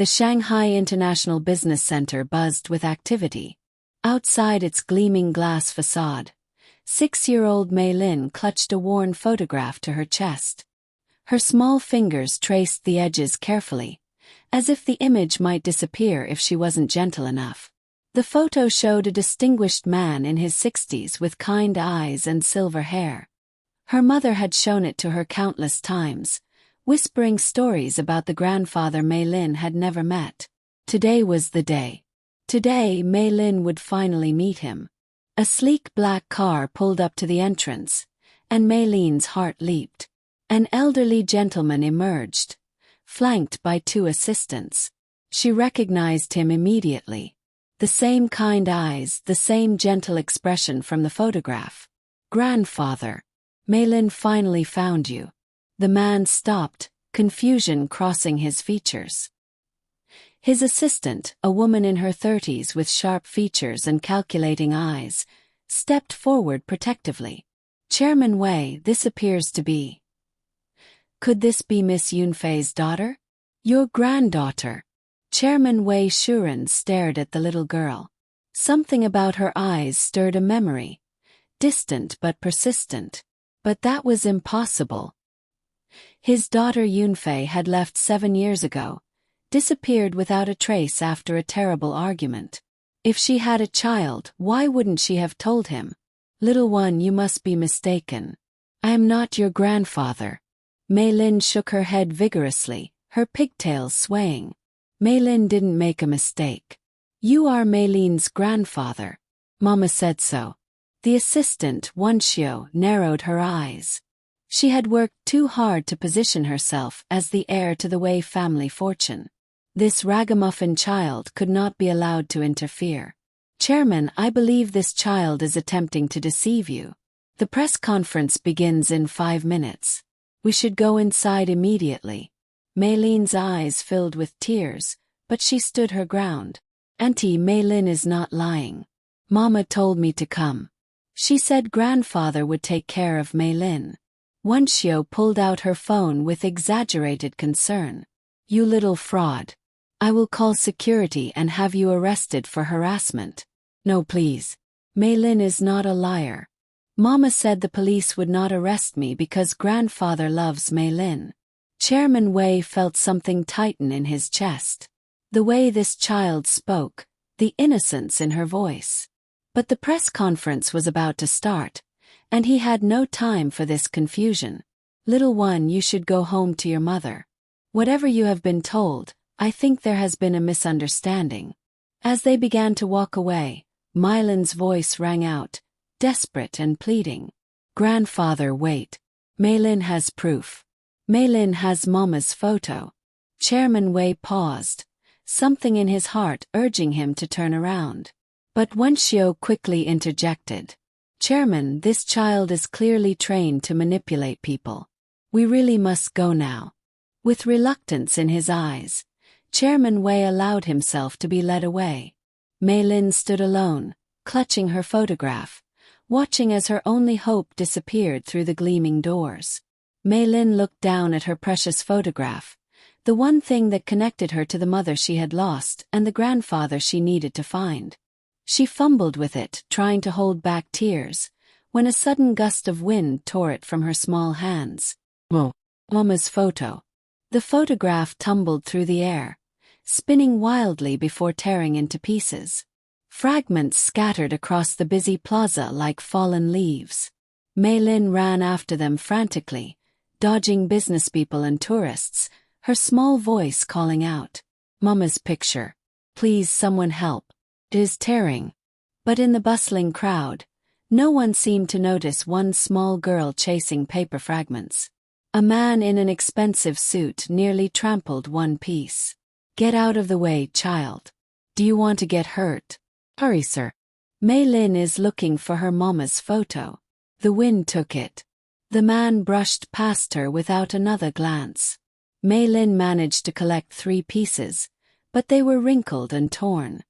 The Shanghai International Business Center buzzed with activity. Outside its gleaming glass facade, 6-year-old Meilin clutched a worn photograph to her chest. Her small fingers traced the edges carefully, as if the image might disappear if she wasn't gentle enough. The photo showed a distinguished man in his 60s with kind eyes and silver hair. Her mother had shown it to her countless times, whispering stories about the grandfather Meilin had never met. Today was the day. Today, Meilin would finally meet him. A sleek black car pulled up to the entrance, and Meilin's heart leaped. An elderly gentleman emerged, flanked by 2 assistants. She recognized him immediately. The same kind eyes, the same gentle expression from the photograph. "Grandfather, Meilin finally found you." The man stopped, confusion crossing his features. His assistant, a woman in her 30s with sharp features and calculating eyes, stepped forward protectively. "Chairman Wei, this appears to be. Could this be Miss Yunfei's daughter? Your granddaughter?" Chairman Wei Shuren stared at the little girl. Something about her eyes stirred a memory. Distant but persistent. But that was impossible. His daughter Yunfei had left 7 years ago, disappeared without a trace after a terrible argument. If she had a child, why wouldn't she have told him? "Little one, you must be mistaken. I am not your grandfather." Meilin shook her head vigorously, her pigtails swaying. "Meilin didn't make a mistake. You are Meilin's grandfather. Mama said so." The assistant, Wenxiu, narrowed her eyes. She had worked too hard to position herself as the heir to the Wei family fortune. This ragamuffin child could not be allowed to interfere. "Chairman, I believe this child is attempting to deceive you. The press conference begins in 5 minutes. We should go inside immediately." Meilin's eyes filled with tears, but she stood her ground. "Auntie, Meilin is not lying. Mama told me to come. She said grandfather would take care of Meilin." Wenxiu pulled out her phone with exaggerated concern. "You little fraud. I will call security and have you arrested for harassment." "No, please. Meilin is not a liar. Mama said the police would not arrest me because grandfather loves Meilin." Chairman Wei felt something tighten in his chest. The way this child spoke, the innocence in her voice. But the press conference was about to start, and he had no time for this confusion. "Little one, you should go home to your mother. Whatever you have been told, I think there has been a misunderstanding." As they began to walk away, Meilin's voice rang out, desperate and pleading. "Grandfather, wait. Meilin has proof. Meilin has Mama's photo." Chairman Wei paused, something in his heart urging him to turn around. But Wenxiu quickly interjected. "Chairman, this child is clearly trained to manipulate people. We really must go now." With reluctance in his eyes, Chairman Wei allowed himself to be led away. Meilin stood alone, clutching her photograph, watching as her only hope disappeared through the gleaming doors. Meilin looked down at her precious photograph, the one thing that connected her to the mother she had lost and the grandfather she needed to find. She fumbled with it, trying to hold back tears, when a sudden gust of wind tore it from her small hands. Mama's photo. The photograph tumbled through the air, spinning wildly before tearing into pieces. Fragments scattered across the busy plaza like fallen leaves. Meilin ran after them frantically, dodging businesspeople and tourists, her small voice calling out, "Mama's picture. Please, someone help. It is tearing." But in the bustling crowd, no one seemed to notice one small girl chasing paper fragments. A man in an expensive suit nearly trampled one piece. "Get out of the way, child. Do you want to get hurt? Hurry, sir. Meilin is looking for her mama's photo." The wind took it. The man brushed past her without another glance. Meilin managed to collect 3 pieces, but they were wrinkled and torn.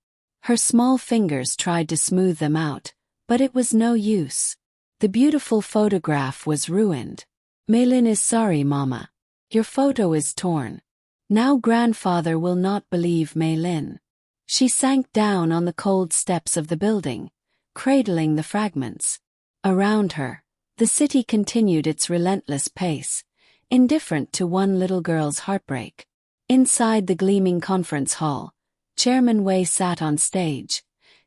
Her small fingers tried to smooth them out, but it was no use. The beautiful photograph was ruined. "Meilin is sorry, Mama. Your photo is torn." Now grandfather will not believe Meilin. She sank down on the cold steps of the building, cradling the fragments. Around her, the city continued its relentless pace, indifferent to one little girl's heartbreak. Inside the gleaming conference hall, Chairman Wei sat on stage,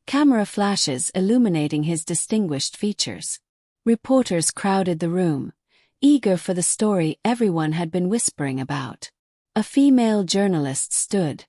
camera flashes illuminating his distinguished features. Reporters crowded the room, eager for the story everyone had been whispering about. A female journalist stood,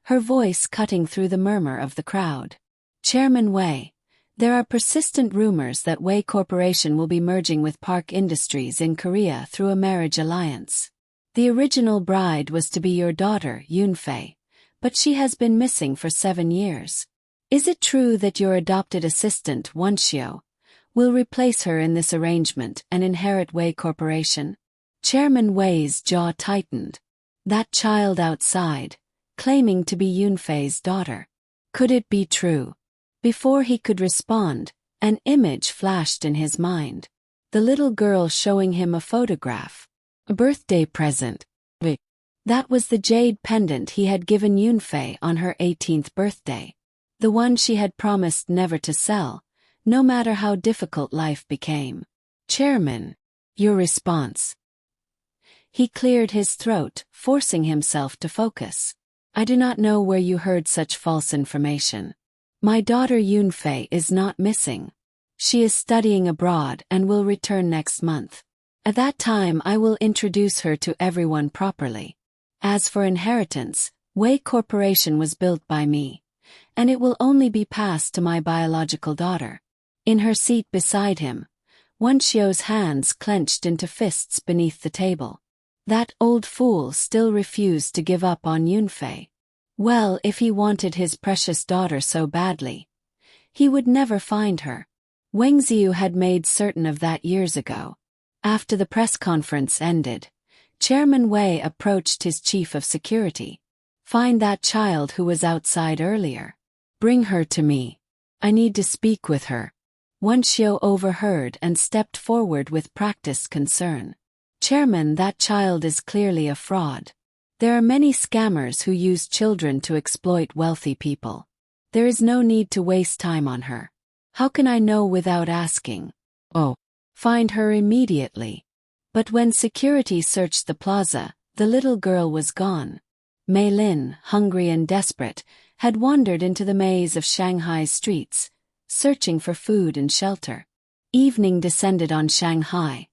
her voice cutting through the murmur of the crowd. Chairman Wei, there are persistent rumors that Wei Corporation will be merging with Park Industries in Korea through a marriage alliance. The original bride was to be your daughter, Yunfei, but she has been missing for 7 years. Is it true that your adopted assistant, Wenxiu, will replace her in this arrangement and inherit Wei Corporation? Chairman Wei's jaw tightened. That child outside, claiming to be Yunfei's daughter. Could it be true? Before he could respond, an image flashed in his mind. The little girl showing him a photograph. A birthday present. That was the jade pendant he had given Yunfei on her 18th birthday. The one she had promised never to sell, no matter how difficult life became. Chairman, your response. He cleared his throat, forcing himself to focus. I do not know where you heard such false information. My daughter Yunfei is not missing. She is studying abroad and will return next month. At that time I will introduce her to everyone properly. As for inheritance, Wei Corporation was built by me, and it will only be passed to my biological daughter. In her seat beside him, Wenxiu's hands clenched into fists beneath the table. That old fool still refused to give up on Yunfei. Well, if he wanted his precious daughter so badly, he would never find her. Wenxiu had made certain of that years ago. After the press conference ended, Chairman Wei approached his chief of security. Find that child who was outside earlier. Bring her to me. I need to speak with her. Wenxiu overheard and stepped forward with practiced concern. Chairman, that child is clearly a fraud. There are many scammers who use children to exploit wealthy people. There is no need to waste time on her. How can I know without asking? Oh, find her immediately. But when security searched the plaza, the little girl was gone. Meilin, hungry and desperate, had wandered into the maze of Shanghai's streets, searching for food and shelter. Evening descended on Shanghai,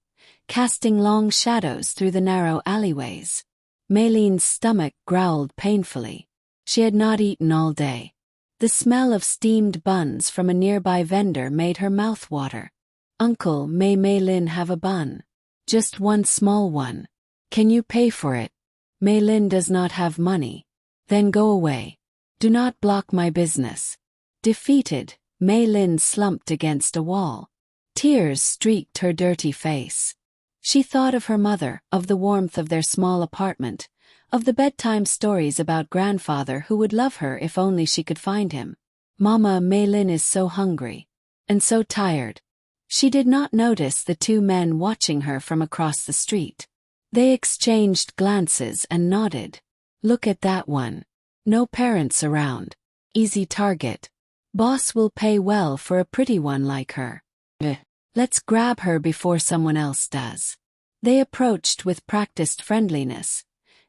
casting long shadows through the narrow alleyways. Meilin's stomach growled painfully. She had not eaten all day. The smell of steamed buns from a nearby vendor made her mouth water. Uncle, may Meilin have a bun? Just one small one. Can you pay for it? Meilin does not have money. Then go away. Do not block my business. Defeated, Meilin slumped against a wall. Tears streaked her dirty face. She thought of her mother, of the warmth of their small apartment, of the bedtime stories about grandfather who would love her if only she could find him. Mama, Meilin is so hungry. And so tired. She did not notice the 2 men watching her from across the street. They exchanged glances and nodded. Look at that one. No parents around. Easy target. Boss will pay well for a pretty one like her. Let's grab her before someone else does. They approached with practiced friendliness,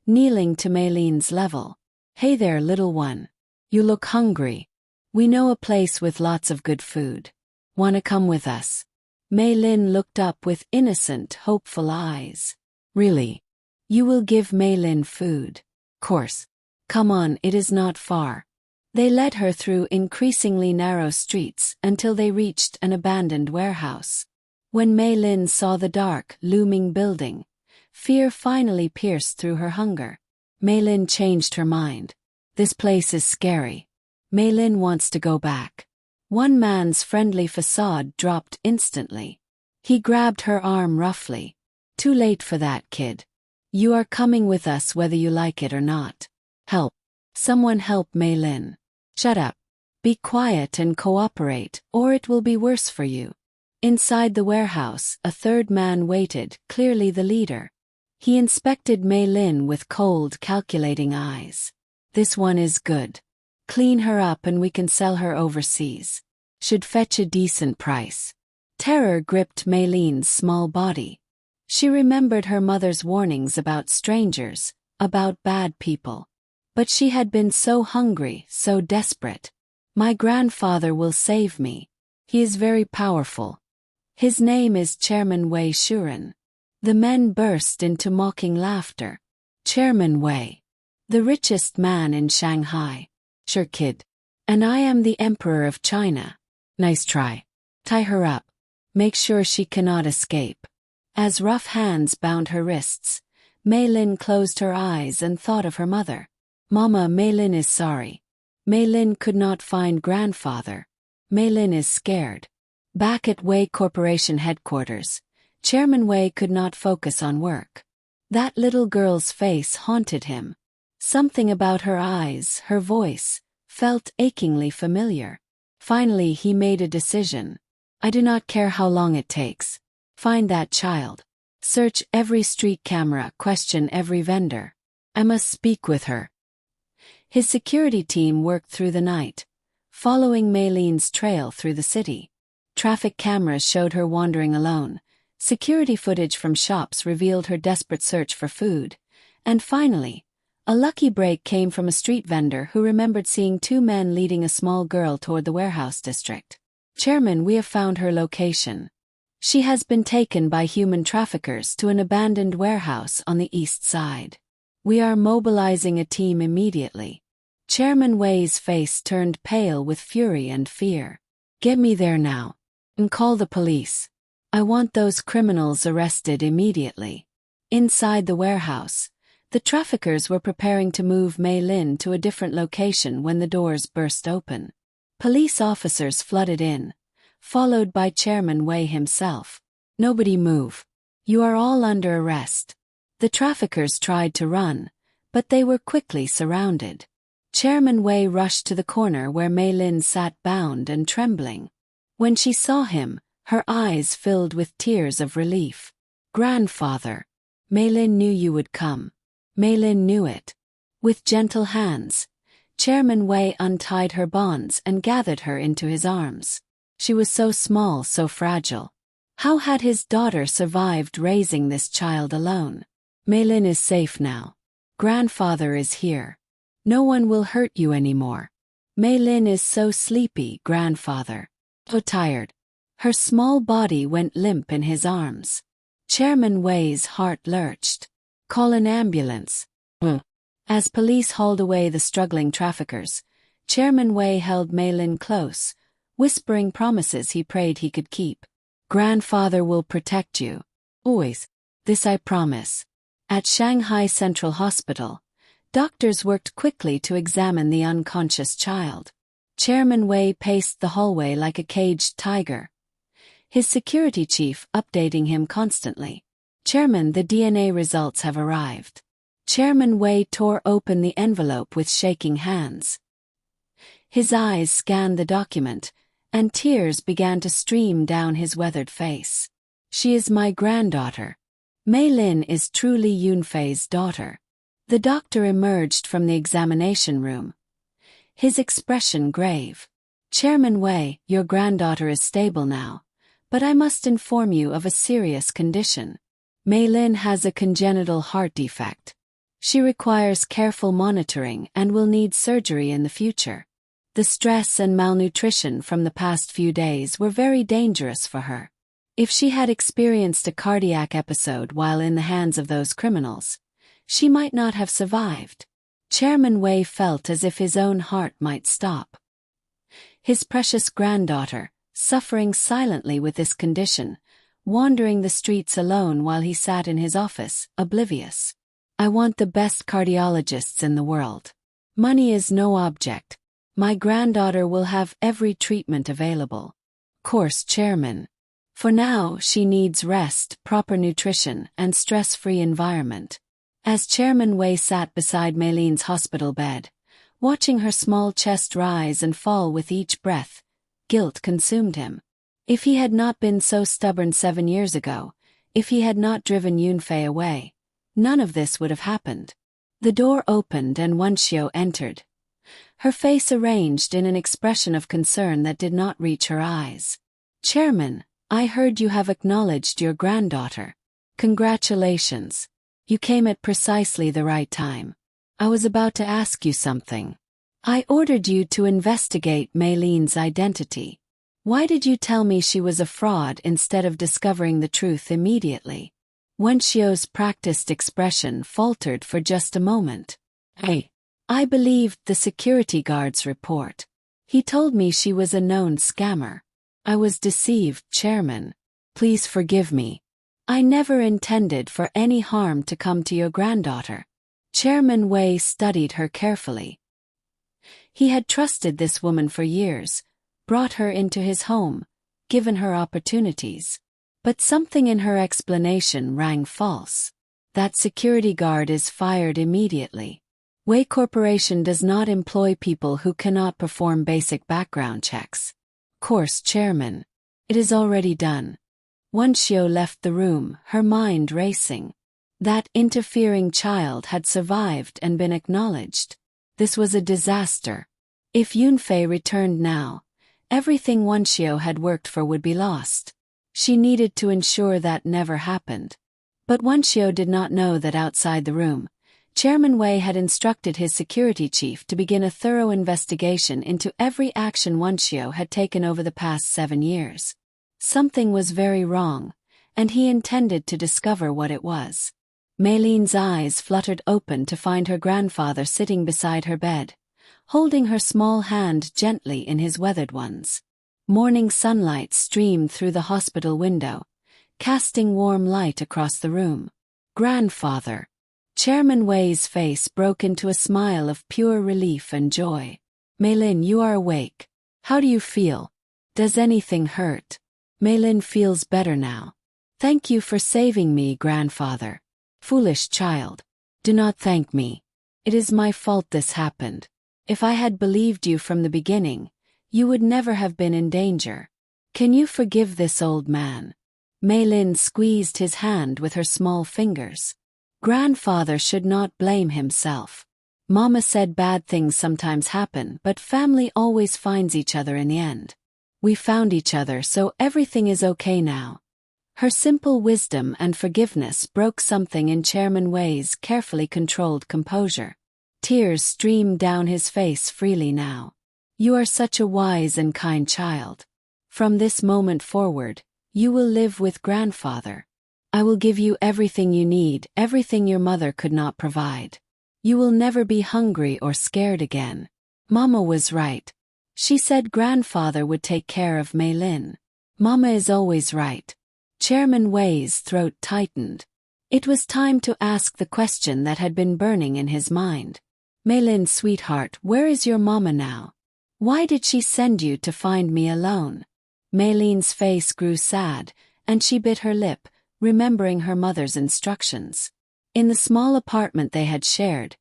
kneeling to Meilin's level. Hey there, little one. You look hungry. We know a place with lots of good food. Wanna come with us? Meilin looked up with innocent, hopeful eyes. Really? You will give Meilin food? Course. Come on, it is not far. They led her through increasingly narrow streets until they reached an abandoned warehouse. When Meilin saw the dark, looming building, fear finally pierced through her hunger. Meilin changed her mind. This place is scary. Meilin wants to go back. One man's friendly facade dropped instantly. He grabbed her arm roughly. Too late for that, kid. You are coming with us whether you like it or not. Help. Someone help Meilin. Shut up. Be quiet and cooperate, or it will be worse for you. Inside the warehouse, a 3rd man waited, clearly the leader. He inspected Meilin with cold, calculating eyes. This one is good. Clean her up and we can sell her overseas. Should fetch a decent price. Terror gripped Meilin's small body. She remembered her mother's warnings about strangers, about bad people. But she had been so hungry, so desperate. My grandfather will save me. He is very powerful. His name is Chairman Wei. The men burst into mocking laughter. Chairman Wei. The richest man in Shanghai. Sure, kid. And I am the Emperor of China. Nice try. Tie her up. Make sure she cannot escape. As rough hands bound her wrists, Meilin closed her eyes and thought of her mother. Mama, Meilin is sorry. Meilin could not find grandfather. Meilin is scared. Back at Wei Corporation headquarters, Chairman Wei could not focus on work. That little girl's face haunted him. Something about her eyes, her voice, felt achingly familiar. Finally he made a decision. I do not care how long it takes. Find that child. Search every street camera, question every vendor. I must speak with her. His security team worked through the night, following Meilin's trail through the city. Traffic cameras showed her wandering alone. Security footage from shops revealed her desperate search for food. And finally, a lucky break came from a street vendor who remembered seeing two men leading a small girl toward the warehouse district. Chairman, we have found her location. She has been taken by human traffickers to an abandoned warehouse on the east side. We are mobilizing a team immediately. Chairman Wei's face turned pale with fury and fear. Get me there now. And call the police. I want those criminals arrested immediately. Inside the warehouse, the traffickers were preparing to move Meilin to a different location when the doors burst open. Police officers flooded in, followed by Chairman Wei himself. Nobody move. You are all under arrest. The traffickers tried to run, but they were quickly surrounded. Chairman Wei rushed to the corner where Meilin sat bound and trembling. When she saw him, her eyes filled with tears of relief. Grandfather. Meilin knew you would come. Meilin knew it. With gentle hands, Chairman Wei untied her bonds and gathered her into his arms. She was so small, so fragile. How had his daughter survived raising this child alone? Meilin is safe now. Grandfather is here. No one will hurt you anymore. Meilin is so sleepy, grandfather. So tired. Her small body went limp in his arms. Chairman Wei's heart lurched. Call an ambulance. As police hauled away the struggling traffickers, Chairman Wei held Meilin close, whispering promises he prayed he could keep. Grandfather will protect you. Always. This I promise. At Shanghai Central Hospital, doctors worked quickly to examine the unconscious child. Chairman Wei paced the hallway like a caged tiger, his security chief updating him constantly. Chairman, the DNA results have arrived. Chairman Wei tore open the envelope with shaking hands. His eyes scanned the document, and tears began to stream down his weathered face. She is my granddaughter. Meilin is truly Yunfei's daughter. The doctor emerged from the examination room, his expression grave. Chairman Wei, your granddaughter is stable now, but I must inform you of a serious condition. Meilin has a congenital heart defect. She requires careful monitoring and will need surgery in the future. The stress and malnutrition from the past few days were very dangerous for her. If she had experienced a cardiac episode while in the hands of those criminals, she might not have survived. Chairman Wei felt as if his own heart might stop. His precious granddaughter, suffering silently with this condition, wandering the streets alone while he sat in his office, oblivious. I want the best cardiologists in the world. Money is no object. My granddaughter will have every treatment available. Course, Chairman. For now, she needs rest, proper nutrition, and stress-free environment. As Chairman Wei sat beside Meilin's hospital bed, watching her small chest rise and fall with each breath, guilt consumed him. If he had not been so stubborn 7 years ago, if he had not driven Yunfei away, none of this would have happened. The door opened and Wenxiu entered, her face arranged in an expression of concern that did not reach her eyes. "Chairman, I heard you have acknowledged your granddaughter. Congratulations. You came at precisely the right time. I was about to ask you something. I ordered you to investigate Meilin's identity. Why did you tell me she was a fraud instead of discovering the truth immediately?" Wenxiu's practiced expression faltered for just a moment. I believed the security guard's report. He told me she was a known scammer. I was deceived, Chairman. Please forgive me. I never intended for any harm to come to your granddaughter. Chairman Wei studied her carefully. He had trusted this woman for years, brought her into his home, given her opportunities. But something in her explanation rang false. That security guard is fired immediately. Wei Corporation does not employ people who cannot perform basic background checks. Course, Chairman. It is already done. Wenxiu left the room, her mind racing. That interfering child had survived and been acknowledged. This was a disaster. If Yunfei returned now, everything Wenxiu had worked for would be lost. She needed to ensure that never happened. But Wenxiu did not know that outside the room, Chairman Wei had instructed his security chief to begin a thorough investigation into every action Wenxiu had taken over the past 7 years. Something was very wrong, and he intended to discover what it was. Meilin's eyes fluttered open to find her grandfather sitting beside her bed, holding her small hand gently in his weathered ones. Morning sunlight streamed through the hospital window, casting warm light across the room. Grandfather. Chairman Wei's face broke into a smile of pure relief and joy. Meilin, you are awake. How do you feel? Does anything hurt? Meilin feels better now. Thank you for saving me, grandfather. Foolish child. Do not thank me. It is my fault this happened. If I had believed you from the beginning, you would never have been in danger. Can you forgive this old man? Meilin squeezed his hand with her small fingers. Grandfather should not blame himself. Mama said bad things sometimes happen, but family always finds each other in the end. We found each other, so everything is okay now. Her simple wisdom and forgiveness broke something in Chairman Wei's carefully controlled composure. Tears streamed down his face freely now. You are such a wise and kind child. From this moment forward, you will live with grandfather. I will give you everything you need, everything your mother could not provide. You will never be hungry or scared again. Mama was right. She said grandfather would take care of Meilin. Mama is always right. Chairman Wei's throat tightened. It was time to ask the question that had been burning in his mind. Meilin, sweetheart, where is your mama now? Why did she send you to find me alone? Meilin's face grew sad, and she bit her lip, remembering her mother's instructions. In the small apartment they had shared,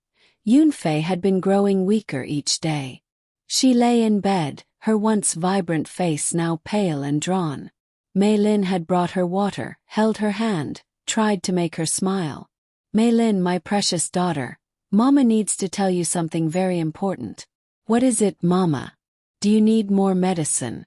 Yunfei had been growing weaker each day. She lay in bed, her once vibrant face now pale and drawn. Meilin had brought her water, held her hand, tried to make her smile. Meilin, my precious daughter, Mama needs to tell you something very important. What is it, Mama? Do you need more medicine?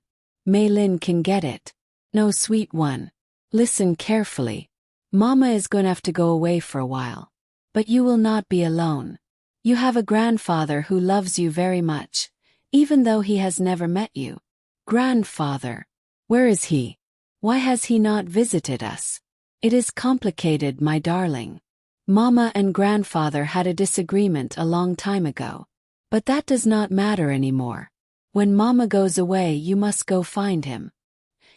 Meilin can get it. No, sweet one. Listen carefully. Mama is going to have to go away for a while. But you will not be alone. You have a grandfather who loves you very much, even though he has never met you. Grandfather. Where is he? Why has he not visited us? It is complicated, my darling. Mama and grandfather had a disagreement a long time ago. But that does not matter anymore. When Mama goes away, you must go find him.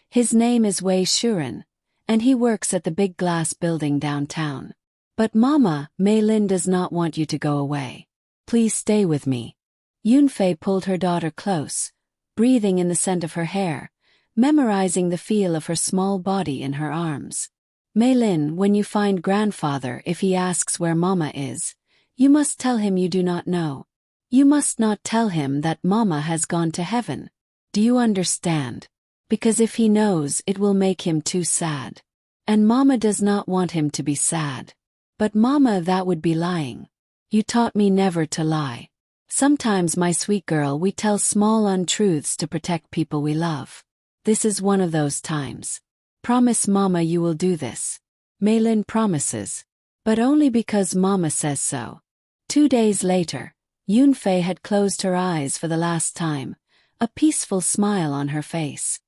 His name is Wei Shuren, and he works at the big glass building downtown. But Mama, Meilin does not want you to go away. Please stay with me. Yunfei pulled her daughter close, breathing in the scent of her hair, memorizing the feel of her small body in her arms. Meilin, when you find grandfather, if he asks where Mama is, you must tell him you do not know. You must not tell him that Mama has gone to heaven. Do you understand? Because if he knows, it will make him too sad. And Mama does not want him to be sad. But Mama, that would be lying. You taught me never to lie. Sometimes, my sweet girl, we tell small untruths to protect people we love. This is one of those times. Promise Mama you will do this. Meilin promises. But only because Mama says so. 2 days later, Yunfei had closed her eyes for the last time, a peaceful smile on her face.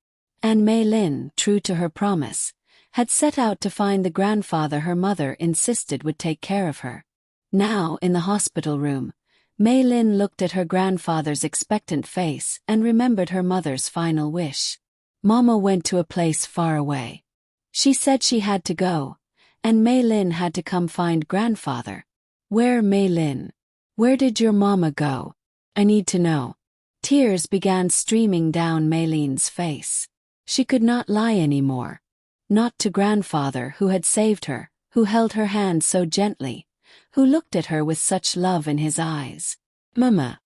And Meilin, true to her promise, had set out to find the grandfather her mother insisted would take care of her. Now, in the hospital room, Meilin looked at her grandfather's expectant face and remembered her mother's final wish. Mama went to a place far away. She said she had to go, and Meilin had to come find grandfather. Where, Meilin? Where did your mama go? I need to know. Tears began streaming down Meilin's face. She could not lie anymore. Not to grandfather who had saved her, who held her hand so gently, who looked at her with such love in his eyes. Mama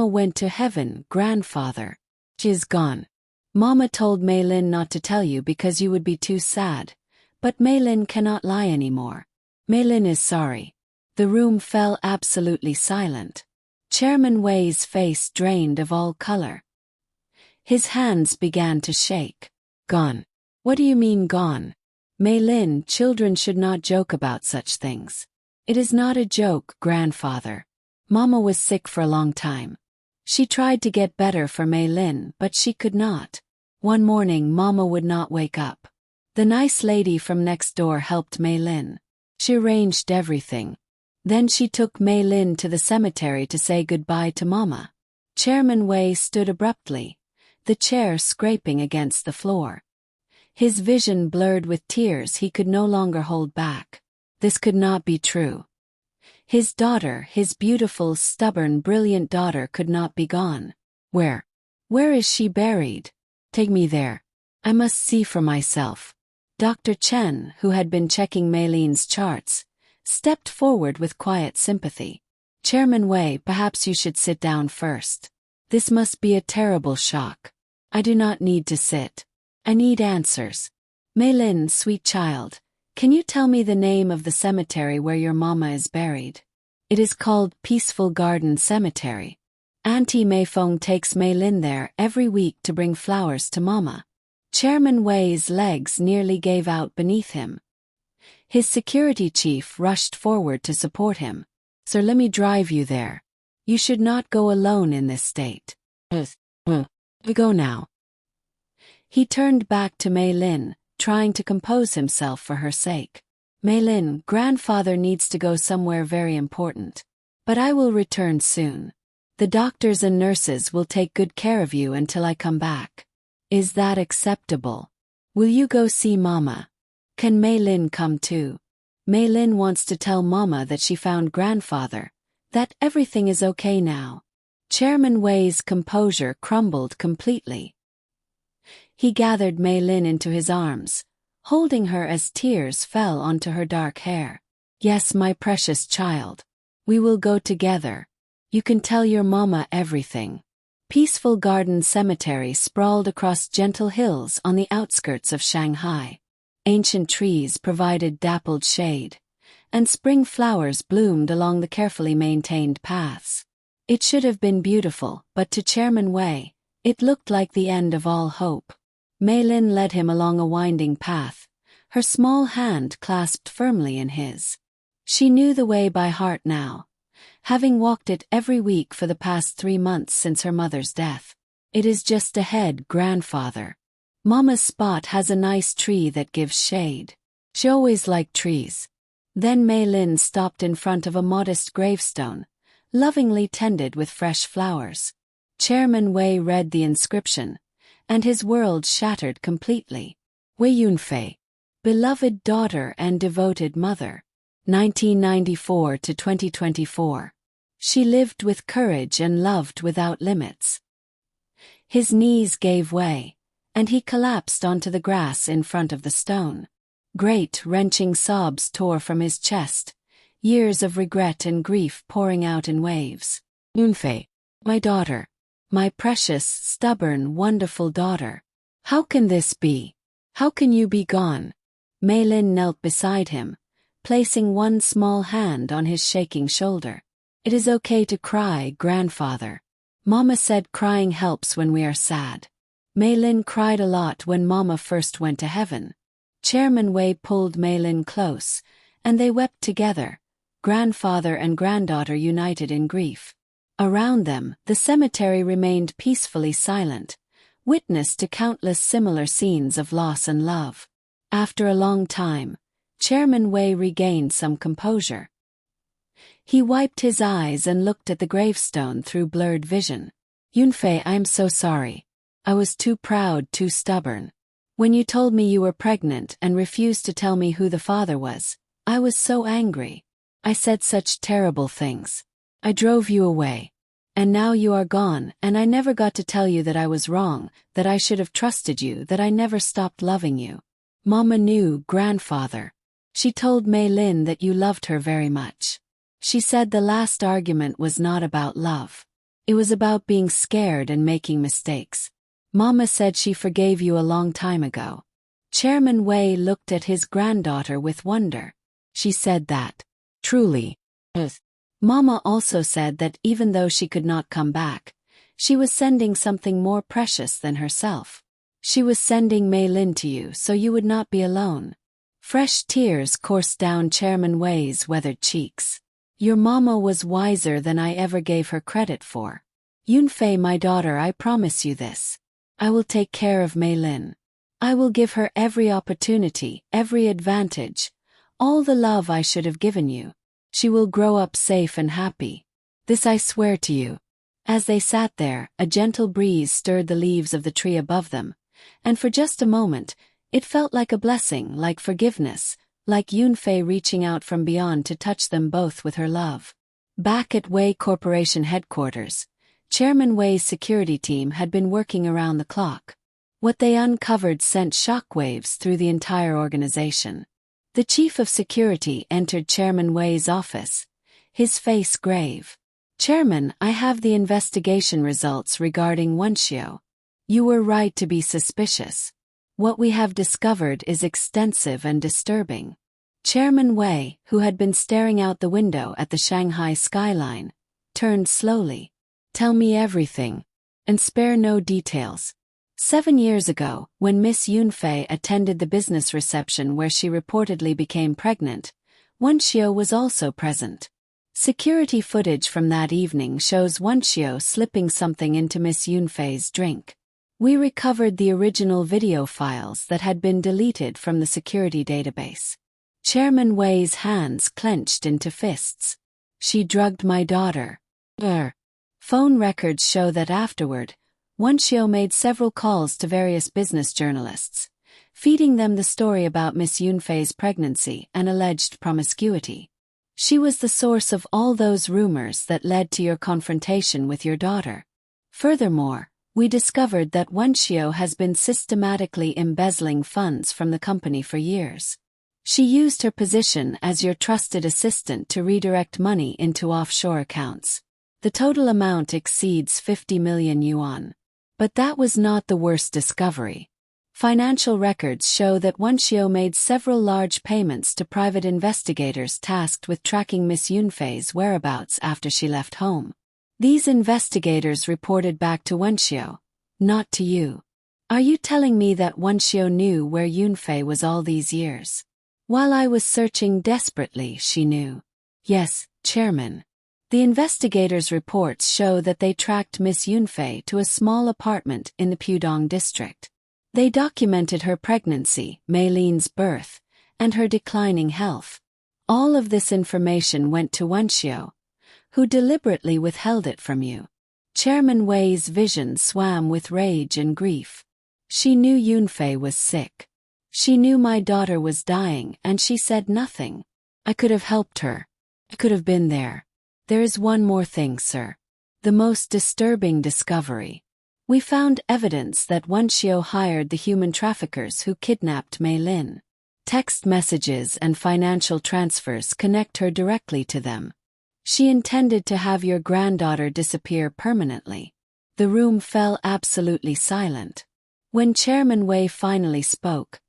went to heaven, grandfather. She is gone. Mama told Meilin not to tell you because you would be too sad, but Meilin cannot lie anymore. Meilin is sorry. The room fell absolutely silent. Chairman Wei's face drained of all color. His hands began to shake. Gone. What do you mean gone? Meilin, children should not joke about such things. It is not a joke, grandfather. Mama was sick for a long time. She tried to get better for Meilin, but she could not. One morning Mama would not wake up. The nice lady from next door helped Meilin. She arranged everything. Then she took Meilin to the cemetery to say goodbye to Mama. Chairman Wei stood abruptly, the chair scraping against the floor. His vision blurred with tears he could no longer hold back. This could not be true. His daughter, his beautiful, stubborn, brilliant daughter could not be gone. Where? Where is she buried? Take me there. I must see for myself. Dr. Chen, who had been checking Meilin's charts, stepped forward with quiet sympathy. Chairman Wei, perhaps you should sit down first. This must be a terrible shock. I do not need to sit. I need answers. Meilin, sweet child, can you tell me the name of the cemetery where your mama is buried? It is called Peaceful Garden Cemetery. Auntie Meifeng takes Meilin there every week to bring flowers to Mama. Chairman Wei's legs nearly gave out beneath him. His security chief rushed forward to support him. Sir, let me drive you there. You should not go alone in this state. Go now. He turned back to Meilin, trying to compose himself for her sake. Meilin, grandfather needs to go somewhere very important. But I will return soon. The doctors and nurses will take good care of you until I come back. Is that acceptable? Will you go see Mama? Can Meilin come too? Meilin wants to tell Mama that she found grandfather, that everything is okay now. Chairman Wei's composure crumbled completely. He gathered Meilin into his arms, holding her as tears fell onto her dark hair. Yes, my precious child. We will go together. You can tell your Mama everything. Peaceful Garden Cemetery sprawled across gentle hills on the outskirts of Shanghai. Ancient trees provided dappled shade, and spring flowers bloomed along the carefully maintained paths. It should have been beautiful, but to Chairman Wei, it looked like the end of all hope. Meilin led him along a winding path, her small hand clasped firmly in his. She knew the way by heart now, having walked it every week for the past 3 months since her mother's death. It is just ahead, grandfather. Mama's spot has a nice tree that gives shade. She always liked trees. Then Meilin stopped in front of a modest gravestone, lovingly tended with fresh flowers. Chairman Wei read the inscription, and his world shattered completely. Wei Yunfei, beloved daughter and devoted mother. 1994 to 2024. She lived with courage and loved without limits. His knees gave way, and he collapsed onto the grass in front of the stone. Great, wrenching sobs tore from his chest, years of regret and grief pouring out in waves. Yunfei, my daughter. My precious, stubborn, wonderful daughter. How can this be? How can you be gone? Meilin knelt beside him, placing one small hand on his shaking shoulder. "It is okay to cry, grandfather. Mama said crying helps when we are sad. Meilin cried a lot when Mama first went to heaven." Chairman Wei pulled Meilin close, and they wept together, grandfather and granddaughter united in grief. Around them, the cemetery remained peacefully silent, witness to countless similar scenes of loss and love. After a long time, Chairman Wei regained some composure. He wiped his eyes and looked at the gravestone through blurred vision. "Yunfei, I'm so sorry. I was too proud, too stubborn. When you told me you were pregnant and refused to tell me who the father was, I was so angry. I said such terrible things. I drove you away. And now you are gone, and I never got to tell you that I was wrong, that I should have trusted you, that I never stopped loving you. Mama knew, grandfather. She told Meilin that you loved her very much. She said the last argument was not about love. It was about being scared and making mistakes. Mama said she forgave you a long time ago." Chairman Wei looked at his granddaughter with wonder. "She said that. Truly." Mama also said that even though she could not come back, she was sending something more precious than herself. She was sending Meilin to you so you would not be alone. Fresh tears coursed down Chairman Wei's weathered cheeks. "Your mama was wiser than I ever gave her credit for. Yunfei, my daughter, I promise you this. I will take care of Meilin. I will give her every opportunity, every advantage, all the love I should have given you. She will grow up safe and happy. This I swear to you." As they sat there, a gentle breeze stirred the leaves of the tree above them, and for just a moment, it felt like a blessing, like forgiveness, like Yunfei reaching out from beyond to touch them both with her love. Back at Wei Corporation headquarters, Chairman Wei's security team had been working around the clock. What they uncovered sent shockwaves through the entire organization. The chief of security entered Chairman Wei's office, his face grave. "Chairman, I have the investigation results regarding Wenxiu. You were right to be suspicious. What we have discovered is extensive and disturbing." Chairman Wei, who had been staring out the window at the Shanghai skyline, turned slowly. "Tell me everything, and spare no details." 7 years ago, when Miss Yunfei attended the business reception where she reportedly became pregnant, Wenxiu was also present. Security footage from that evening shows Wenxiu slipping something into Miss Yunfei's drink. We recovered the original video files that had been deleted from the security database. Chairman Wei's hands clenched into fists. "She drugged my daughter." Phone records show that afterward, Wenxiu made several calls to various business journalists, feeding them the story about Miss Yunfei's pregnancy and alleged promiscuity. She was the source of all those rumors that led to your confrontation with your daughter. Furthermore, we discovered that Wenxiu has been systematically embezzling funds from the company for years. She used her position as your trusted assistant to redirect money into offshore accounts. The total amount exceeds 50 million yuan. But that was not the worst discovery. Financial records show that Wenxiu made several large payments to private investigators tasked with tracking Miss Yunfei's whereabouts after she left home. These investigators reported back to Wenxiu, not to you. Are you telling me that Wenxiu knew where Yunfei was all these years? While I was searching desperately, she knew. Yes, Chairman. The investigators' reports show that they tracked Miss Yunfei to a small apartment in the Pudong district. They documented her pregnancy, Meilin's birth, and her declining health. All of this information went to Wenxiu, who deliberately withheld it from you. Chairman Wei's vision swam with rage and grief. She knew Yunfei was sick. She knew my daughter was dying, and she said nothing. I could have helped her. I could have been there. There is one more thing, sir. The most disturbing discovery. We found evidence that Wenxiu hired the human traffickers who kidnapped Meilin. Text messages and financial transfers connect her directly to them. She intended to have your granddaughter disappear permanently. The room fell absolutely silent. When Chairman Wei finally spoke,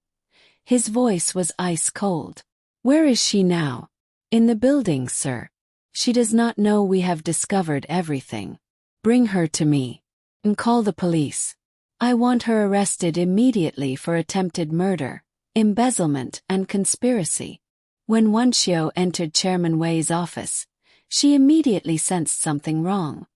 his voice was ice cold. Where is she now? In the building, sir. She does not know we have discovered everything. Bring her to me. And call the police. I want her arrested immediately for attempted murder, embezzlement, and conspiracy. When Wenxiu entered Chairman Wei's office, she immediately sensed something wrong.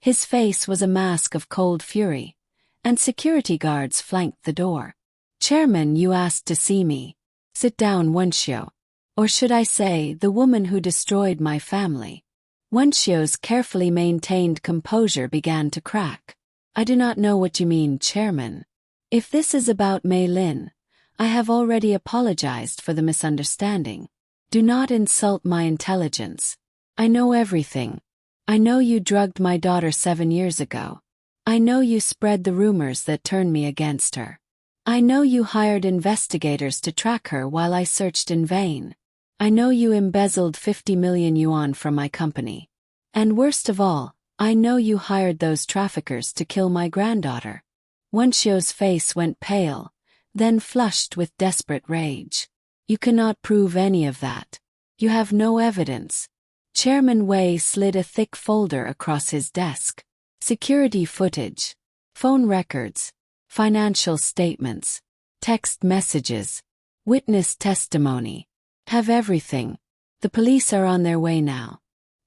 His face was a mask of cold fury, and security guards flanked the door. Chairman, you asked to see me. Sit down, Wenxiu. Or should I say, the woman who destroyed my family. Wenxiu's carefully maintained composure began to crack. I do not know what you mean, Chairman. If this is about Meilin, I have already apologized for the misunderstanding. Do not insult my intelligence. I know everything. I know you drugged my daughter 7 years ago. I know you spread the rumors that turned me against her. I know you hired investigators to track her while I searched in vain. I know you embezzled 50 million yuan from my company. And worst of all, I know you hired those traffickers to kill my granddaughter. Wenxiu's face went pale, then flushed with desperate rage. You cannot prove any of that. You have no evidence. Chairman Wei slid a thick folder across his desk. Security footage, phone records, financial statements, text messages, witness testimony. Have everything. The police are on their way now.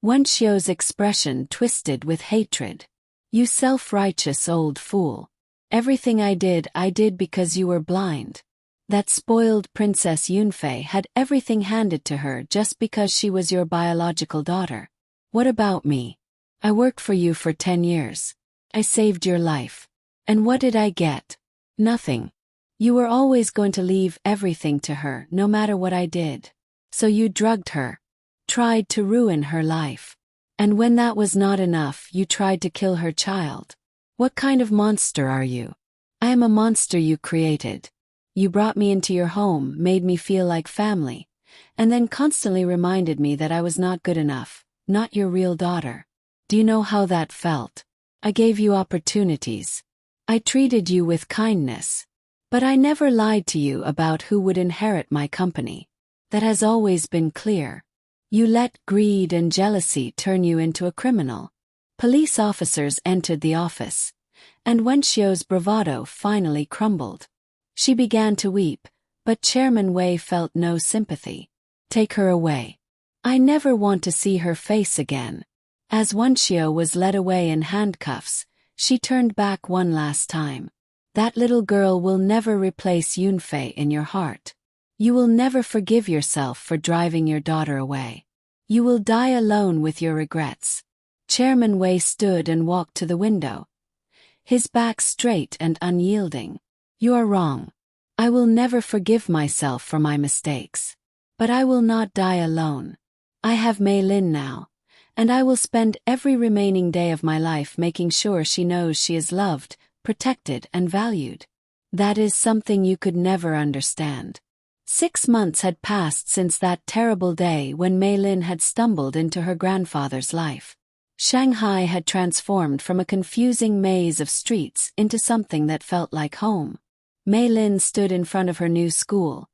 Wenxiu's expression twisted with hatred. You self-righteous old fool. Everything I did because you were blind. That spoiled Princess Yunfei had everything handed to her just because she was your biological daughter. What about me? I worked for you for 10 years. I saved your life. And what did I get? Nothing. You were always going to leave everything to her, no matter what I did. So you drugged her. Tried to ruin her life. And when that was not enough, you tried to kill her child. What kind of monster are you? I am a monster you created. You brought me into your home, made me feel like family, and then constantly reminded me that I was not good enough, not your real daughter. Do you know how that felt? I gave you opportunities. I treated you with kindness. But I never lied to you about who would inherit my company. That has always been clear. You let greed and jealousy turn you into a criminal. Police officers entered the office, and Wenxiu's bravado finally crumbled. She began to weep, but Chairman Wei felt no sympathy. Take her away. I never want to see her face again. As Wenxiu was led away in handcuffs, she turned back one last time. That little girl will never replace Yunfei in your heart. You will never forgive yourself for driving your daughter away. You will die alone with your regrets. Chairman Wei stood and walked to the window, his back straight and unyielding. You are wrong. I will never forgive myself for my mistakes. But I will not die alone. I have Meilin now, and I will spend every remaining day of my life making sure she knows she is loved, protected, and valued. That is something you could never understand. 6 months had passed since that terrible day when Meilin had stumbled into her grandfather's life. Shanghai had transformed from a confusing maze of streets into something that felt like home. Meilin stood in front of her new school,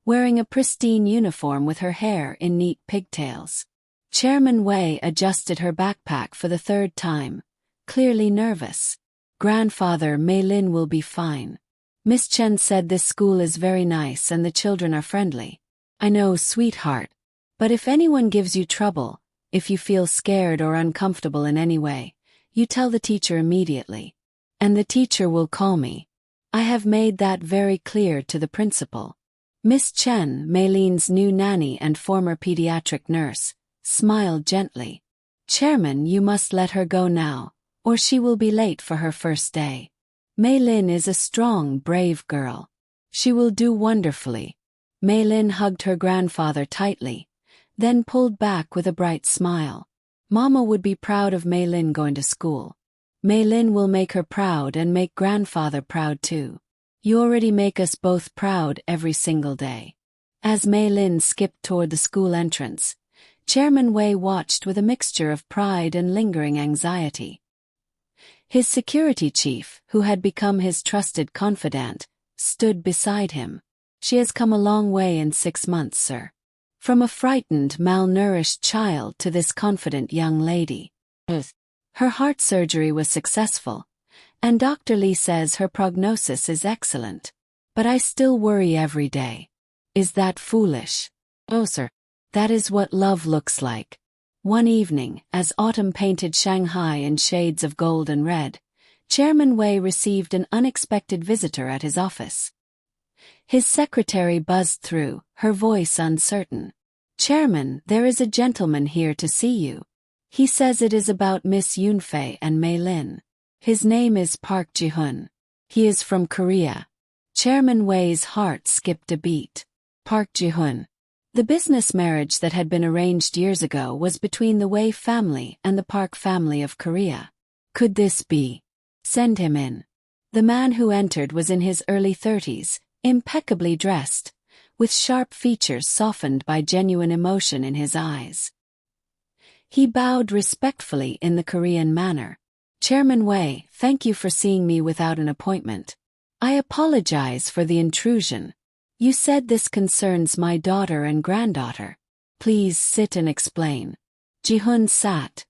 wearing a pristine uniform with her hair in neat pigtails. Chairman Wei adjusted her backpack for the 3rd time, clearly nervous. Grandfather, Meilin will be fine. Miss Chen said this school is very nice and the children are friendly. I know, sweetheart. But if anyone gives you trouble, if you feel scared or uncomfortable in any way, you tell the teacher immediately. And the teacher will call me. I have made that very clear to the principal. Miss Chen, Meilin's new nanny and former pediatric nurse, smiled gently. Chairman, you must let her go now, or she will be late for her first day. Meilin is a strong, brave girl. She will do wonderfully. Meilin hugged her grandfather tightly, then pulled back with a bright smile. Mama would be proud of Meilin going to school. Meilin will make her proud and make grandfather proud too. You already make us both proud every single day. As Meilin skipped toward the school entrance, Chairman Wei watched with a mixture of pride and lingering anxiety. His security chief, who had become his trusted confidant, stood beside him. She has come a long way in 6 months, sir. From a frightened, malnourished child to this confident young lady. Her heart surgery was successful, and Dr. Li says her prognosis is excellent. But I still worry every day. Is that foolish? Oh, sir. That is what love looks like. One evening, as autumn painted Shanghai in shades of gold and red, Chairman Wei received an unexpected visitor at his office. His secretary buzzed through, her voice uncertain. "Chairman, there is a gentleman here to see you. He says it is about Miss Yunfei and Meilin. His name is Park Ji-hun. He is from Korea." Chairman Wei's heart skipped a beat. Park Ji-hun. The business marriage that had been arranged years ago was between the Wei family and the Park family of Korea. Could this be? Send him in. The man who entered was in his early 30s, impeccably dressed, with sharp features softened by genuine emotion in his eyes. He bowed respectfully in the Korean manner. "Chairman Wei, thank you for seeing me without an appointment. I apologize for the intrusion. You said this concerns my daughter and granddaughter. Please sit and explain." Ji-hun sat,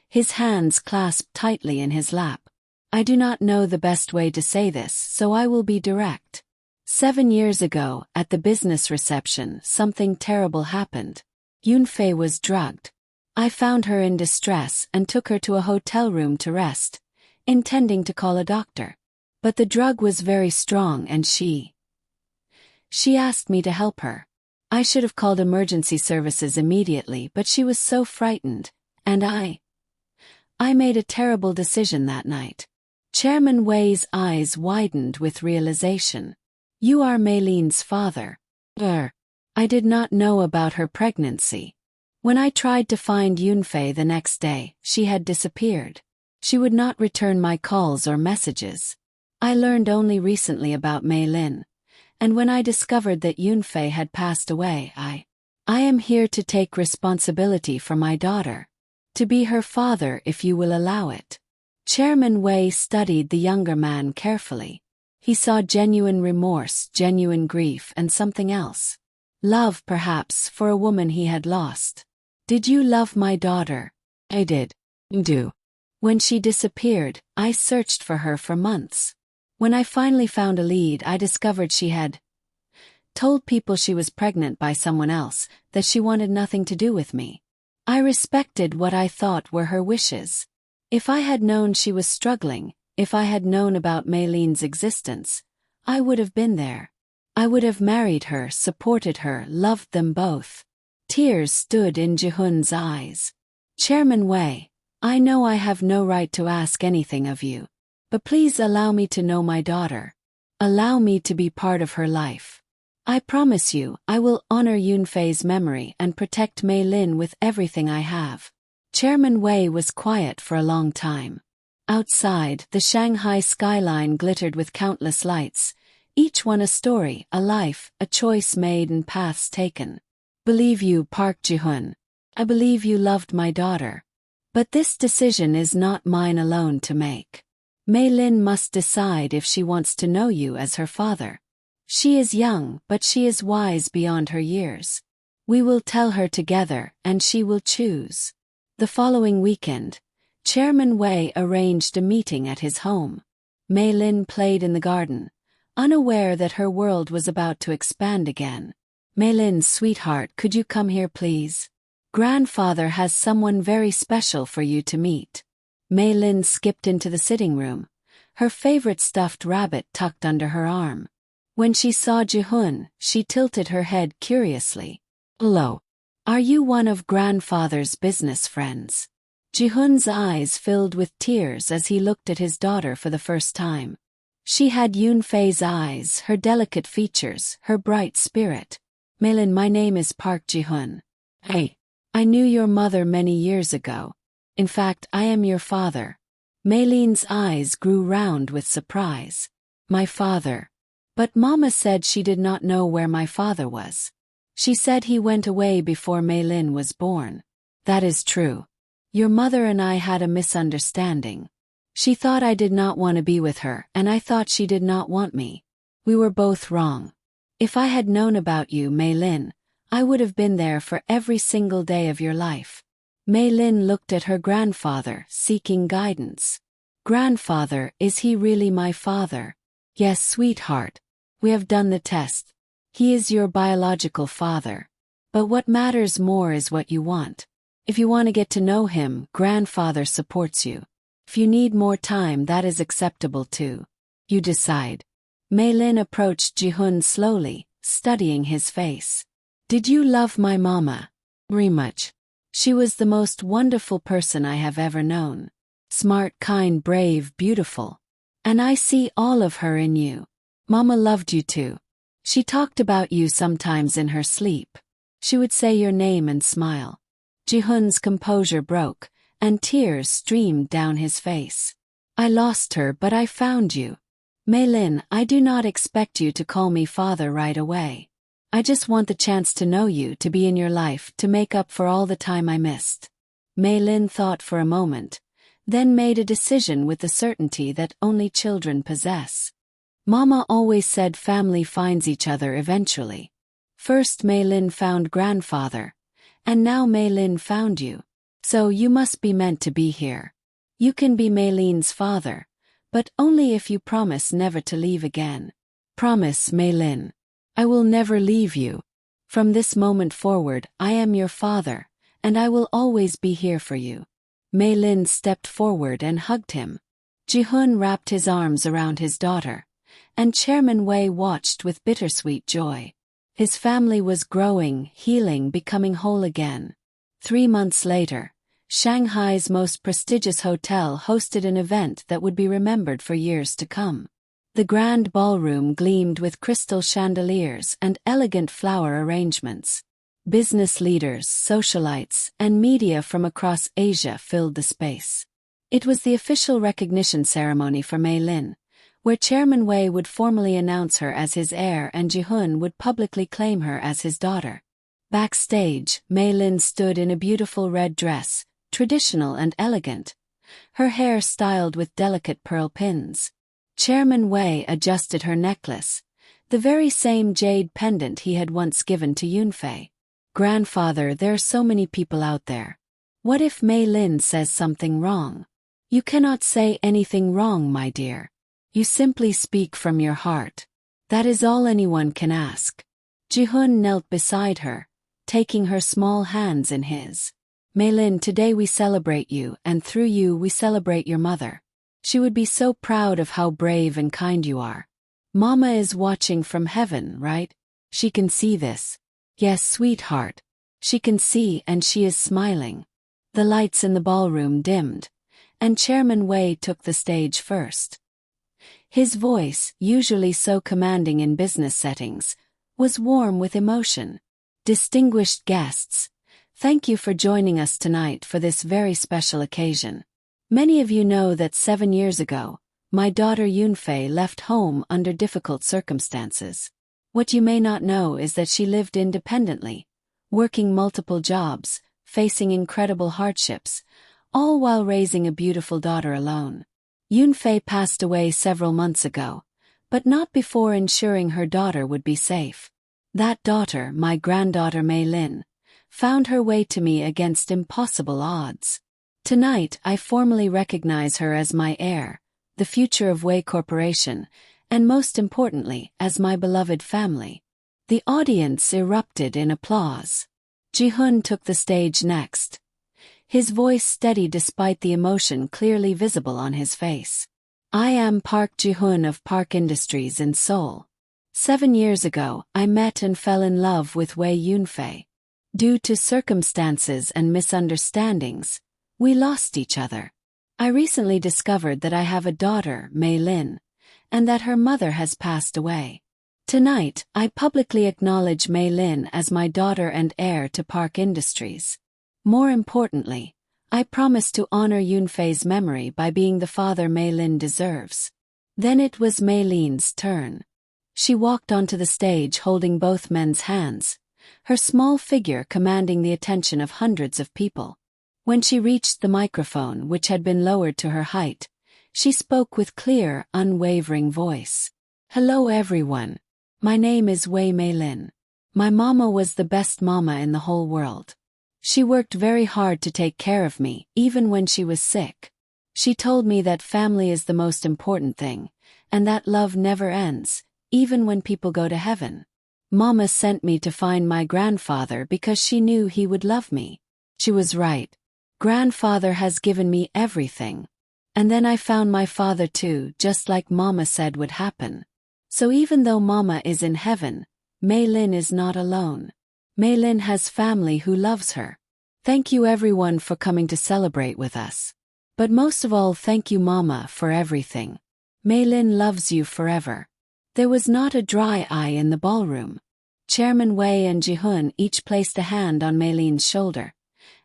his hands clasped tightly in his lap. "I do not know the best way to say this, so I will be direct. 7 years ago, at the business reception, something terrible happened. Yunfei was drugged. I found her in distress and took her to a hotel room to rest, intending to call a doctor. But the drug was very strong and she asked me to help her. I should have called emergency services immediately, but she was so frightened, and I made a terrible decision that night." Chairman Wei's eyes widened with realization. "You are Meilin's father." I did not know about her pregnancy. When I tried to find Yunfei the next day, she had disappeared. She would not return my calls or messages. I learned only recently about Meilin, and when I discovered that Yunfei had passed away, I am here to take responsibility for my daughter. To be her father, if you will allow it." Chairman Wei studied the younger man carefully. He saw genuine remorse, genuine grief, and something else. Love, perhaps, for a woman he had lost. "Did you love my daughter?" "I did. Do. When she disappeared, I searched for her for months. When I finally found a lead, I discovered she had told people she was pregnant by someone else, that she wanted nothing to do with me. I respected what I thought were her wishes. If I had known she was struggling, if I had known about Meilin's existence, I would have been there. I would have married her, supported her, loved them both." Tears stood in Ji-hun's eyes. "Chairman Wei, I know I have no right to ask anything of you, but please allow me to know my daughter. Allow me to be part of her life. I promise you, I will honor Yunfei's memory and protect Meilin with everything I have." Chairman Wei was quiet for a long time. Outside, the Shanghai skyline glittered with countless lights, each one a story, a life, a choice made and paths taken. "Believe you, Park Ji-hun. I believe you loved my daughter. But this decision is not mine alone to make. Meilin must decide if she wants to know you as her father. She is young, but she is wise beyond her years. We will tell her together, and she will choose." The following weekend, Chairman Wei arranged a meeting at his home. Meilin played in the garden, unaware that her world was about to expand again. "Meilin, sweetheart, could you come here please? Grandfather has someone very special for you to meet." Meilin skipped into the sitting room, her favorite stuffed rabbit tucked under her arm. When she saw Ji-hun, she tilted her head curiously. "Hello. Are you one of grandfather's business friends?" Ji-hun's eyes filled with tears as he looked at his daughter for the first time. She had Yunfei's eyes, her delicate features, her bright spirit. "Meilin, my name is Park Ji-hun. I knew your mother many years ago. In fact, I am your father." Meilin's eyes grew round with surprise. "My father? But Mama said she did not know where my father was. She said he went away before Meilin was born." "That is true. Your mother and I had a misunderstanding. She thought I did not want to be with her, and I thought she did not want me. We were both wrong. If I had known about you, Meilin, I would have been there for every single day of your life. Meilin looked at her grandfather, seeking guidance. Grandfather, is he really my father? Yes, sweetheart. We have done the test. He is your biological father. But what matters more is what you want. If you want to get to know him, grandfather supports you. If you need more time, that is acceptable too. You decide. Meilin approached Jihun slowly, studying his face. Did you love my mama? Very much. She was the most wonderful person I have ever known. Smart, kind, brave, beautiful. And I see all of her in you. Mama loved you too. She talked about you sometimes in her sleep. She would say your name and smile. Jihun's composure broke, and tears streamed down his face. I lost her, but I found you. Meilin, I do not expect you to call me father right away. I just want the chance to know you, to be in your life, to make up for all the time I missed. Meilin thought for a moment, then made a decision with the certainty that only children possess. Mama always said family finds each other eventually. First Meilin found grandfather, and now Meilin found you. So you must be meant to be here. You can be Meilin's father, but only if you promise never to leave again. Promise, Meilin. I will never leave you. From this moment forward, I am your father, and I will always be here for you. Meilin stepped forward and hugged him. Jihun wrapped his arms around his daughter, and Chairman Wei watched with bittersweet joy. His family was growing, healing, becoming whole again. 3 months later, Shanghai's most prestigious hotel hosted an event that would be remembered for years to come. The grand ballroom gleamed with crystal chandeliers and elegant flower arrangements. Business leaders, socialites, and media from across Asia filled the space. It was the official recognition ceremony for Meilin, where Chairman Wei would formally announce her as his heir and Jihun would publicly claim her as his daughter. Backstage, Meilin stood in a beautiful red dress, traditional and elegant, her hair styled with delicate pearl pins. Chairman Wei adjusted her necklace, the very same jade pendant he had once given to Yunfei. Grandfather, there are so many people out there. What if Meilin says something wrong? You cannot say anything wrong, my dear. You simply speak from your heart. That is all anyone can ask. Jihun knelt beside her, taking her small hands in his. Meilin, today we celebrate you, and through you we celebrate your mother. She would be so proud of how brave and kind you are. Mama is watching from heaven, right? She can see this. Yes, sweetheart. She can see, and she is smiling. The lights in the ballroom dimmed, and Chairman Wei took the stage first. His voice, usually so commanding in business settings, was warm with emotion. Distinguished guests, thank you for joining us tonight for this very special occasion. Many of you know that 7 years ago, my daughter Yunfei left home under difficult circumstances. What you may not know is that she lived independently, working multiple jobs, facing incredible hardships, all while raising a beautiful daughter alone. Yunfei passed away several months ago, but not before ensuring her daughter would be safe. That daughter, my granddaughter Meilin, found her way to me against impossible odds. Tonight I formally recognize her as my heir, the future of Wei Corporation, and most importantly, as my beloved family. The audience erupted in applause. Jihun took the stage next. His voice steady despite the emotion clearly visible on his face. I am Park Jihun of Park Industries in Seoul. 7 years ago, I met and fell in love with Wei Yunfei. Due to circumstances and misunderstandings, we lost each other. I recently discovered that I have a daughter, Meilin, and that her mother has passed away. Tonight, I publicly acknowledge Meilin as my daughter and heir to Park Industries. More importantly, I promise to honor Yunfei's memory by being the father Meilin deserves. Then it was Meilin's turn. She walked onto the stage holding both men's hands, her small figure commanding the attention of hundreds of people. When she reached the microphone, which had been lowered to her height, she spoke with clear, unwavering voice. Hello everyone. My name is Wei Meilin. My mama was the best mama in the whole world. She worked very hard to take care of me, even when she was sick. She told me that family is the most important thing, and that love never ends, even when people go to heaven. Mama sent me to find my grandfather because she knew he would love me. She was right. Grandfather has given me everything. And then I found my father too, just like Mama said would happen. So even though Mama is in heaven, Meilin is not alone. Meilin has family who loves her. Thank you everyone for coming to celebrate with us. But most of all, thank you Mama for everything. Meilin loves you forever. There was not a dry eye in the ballroom. Chairman Wei and Jihun each placed a hand on Meilin's shoulder,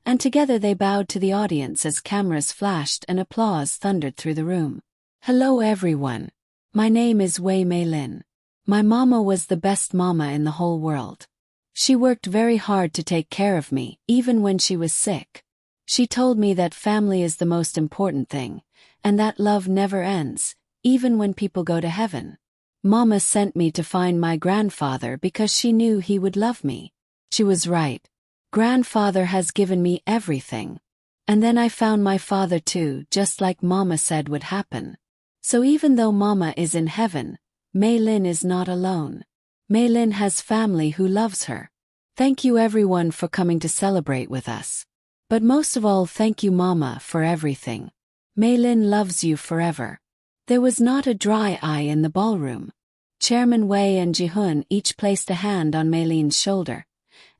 and together they bowed to the audience as cameras flashed and applause thundered through the room. Hello everyone. My name is Wei Meilin. My mama was the best mama in the whole world. She worked very hard to take care of me, even when she was sick. She told me that family is the most important thing, and that love never ends, even when people go to heaven. Mama sent me to find my grandfather because she knew he would love me. She was right. Grandfather has given me everything. And then I found my father too, just like Mama said would happen. So even though Mama is in heaven, Meilin is not alone. Meilin has family who loves her. Thank you everyone for coming to celebrate with us. But most of all, thank you Mama for everything. Meilin loves you forever. There was not a dry eye in the ballroom. Chairman Wei and Jihun each placed a hand on Meilin's shoulder,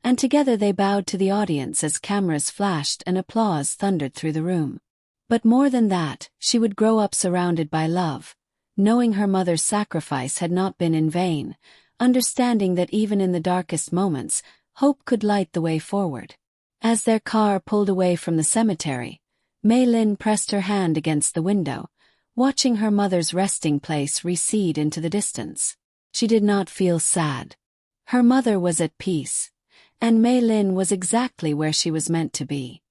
and together they bowed to the audience as cameras flashed and applause thundered through the room. But more than that, she would grow up surrounded by love, knowing her mother's sacrifice had not been in vain, understanding that even in the darkest moments, hope could light the way forward. As their car pulled away from the cemetery, Meilin pressed her hand against the window, watching her mother's resting place recede into the distance. She did not feel sad. Her mother was at peace, and Meilin was exactly where she was meant to be.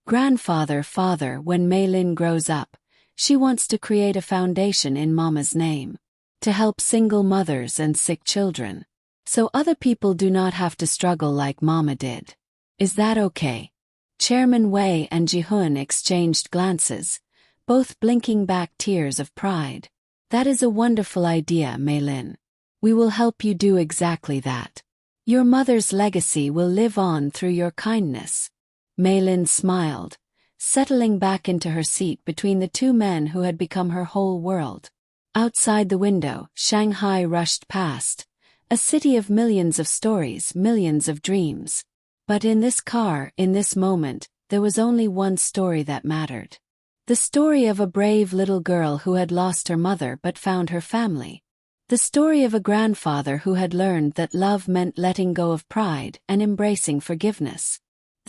Father, when Meilin grows up, she wants to create a foundation in Mama's name, to help single mothers and sick children, so other people do not have to struggle like Mama did. Is that okay? Chairman Wei and Jihun exchanged glances, both blinking back tears of pride. That is a wonderful idea, Meilin. We will help you do exactly that. Your mother's legacy will live on through your kindness. Meilin smiled, settling back into her seat between the two men who had become her whole world. Outside the window, Shanghai rushed past, a city of millions of stories, millions of dreams. But in this car, in this moment, there was only one story that mattered. The story of a brave little girl who had lost her mother but found her family. The story of a grandfather who had learned that love meant letting go of pride and embracing forgiveness.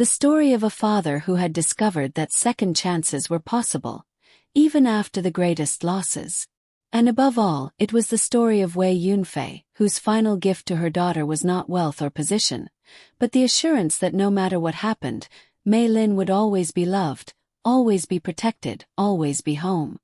The story of a father who had discovered that second chances were possible, even after the greatest losses. And above all, it was the story of Wei Yunfei, whose final gift to her daughter was not wealth or position, but the assurance that no matter what happened, Meilin would always be loved, always be protected, always be home.